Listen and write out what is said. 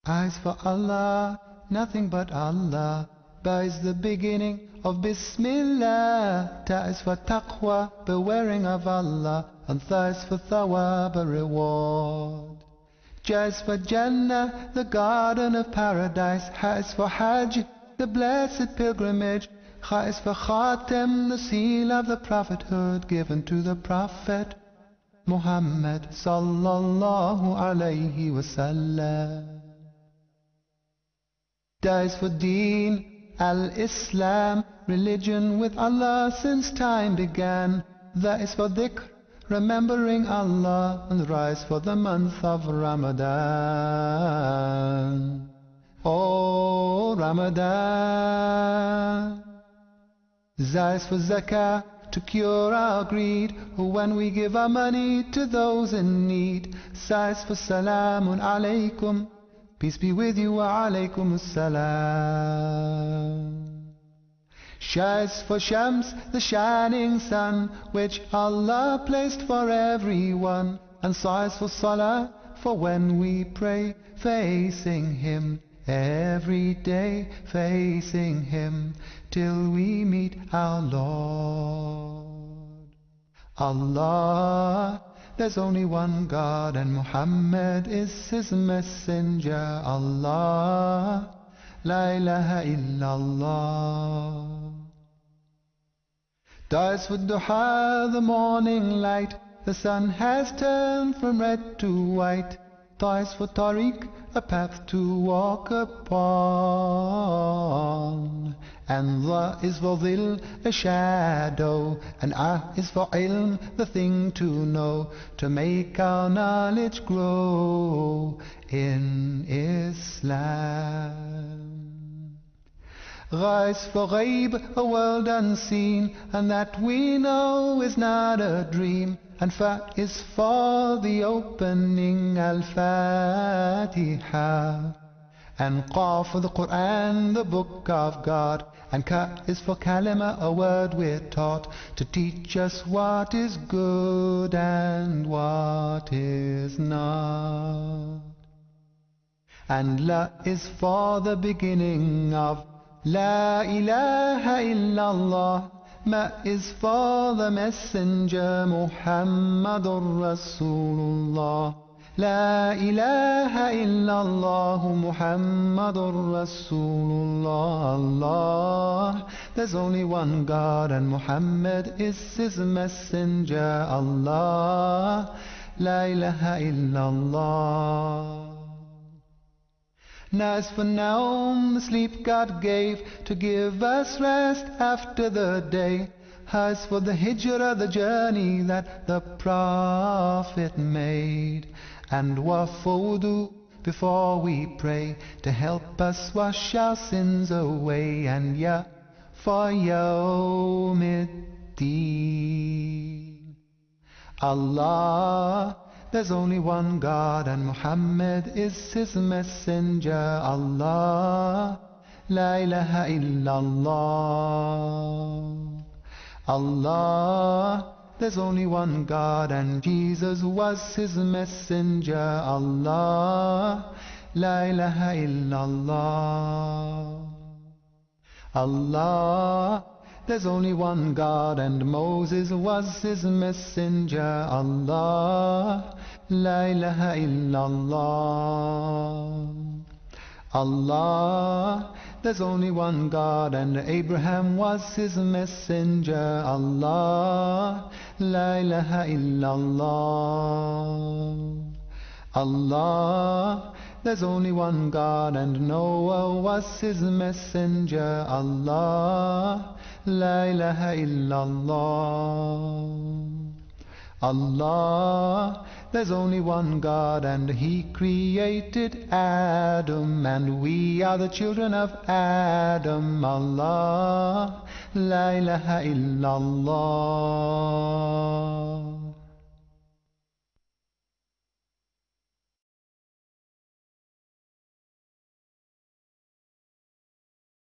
Eyes for Allah, nothing but Allah. Ba is the beginning of Bismillah. Ta is for taqwa, bewaring of Allah. And Tha is for thawab, a reward. Ja is for Jannah, the garden of paradise. Ha is for Hajj, the blessed pilgrimage. Kha is for Khatem, the seal of the prophethood given to the Prophet Muhammad sallallahu alayhi wasallam. Da is for Deen, al-Islam, religion with Allah since time began. Tha is for Dhikr, remembering Allah, and Ra is for the month of Ramadan. Oh, Ramadan. Za is for Zakah, to cure our greed, when we give our money to those in need. Sa is for Salamun alaykum, peace be with you, wa alaykum as-salam. Sha is for Shams, the shining sun, which Allah placed for everyone. And Sa is for Salah, for when we pray, facing Him. Every day facing Him, till we meet our Lord. Allah, there's only one God, and Muhammad is His messenger. Allah, la ilaha illallah. Da is for Duha, the morning light. The sun has turned from red to white. Ta is for Tariq, a path to walk upon. And Dha is for Dhil, a shadow. And Ah is for Ilm, the thing to know, to make our knowledge grow in Islam. Gha is for Ghaib, a world unseen, and that we know is not a dream. And Fa is for the opening, Al-Fatiha. And Qa for the Quran, the book of God. And Ka is for Kalima, a word we're taught, to teach us what is good and what is not. And La is for the beginning of La ilaha illallah. Ma is for the messenger, Muhammadur Rasulullah. La ilaha illallah, Muhammadur Rasulullah. Allah, there's only one God, and Muhammad is His messenger. Allah, la ilaha illallah. Na is for Naum, the sleep God gave to give us rest after the day. Ha is for the Hijrah, the journey that the Prophet made. And Wa for wudu, before we pray, to help us wash our sins away. And Ya for Yawmiddin. Allah, there's only one God, and Muhammad is His messenger. Allah, la ilaha illallah. Allah, there's only one God, and Jesus was His messenger. Allah, la ilaha illallah. Allah, there's only one God, and Moses was His messenger. Allah, la ilaha illallah. Allah, there's only one God, and Abraham was His messenger. Allah, la ilaha illallah. Allah, there's only one God, and Noah was His messenger. Allah, la ilaha illallah. Allah, there's only one God, and He created Adam, and we are the children of Adam. Allah, la ilaha illallah.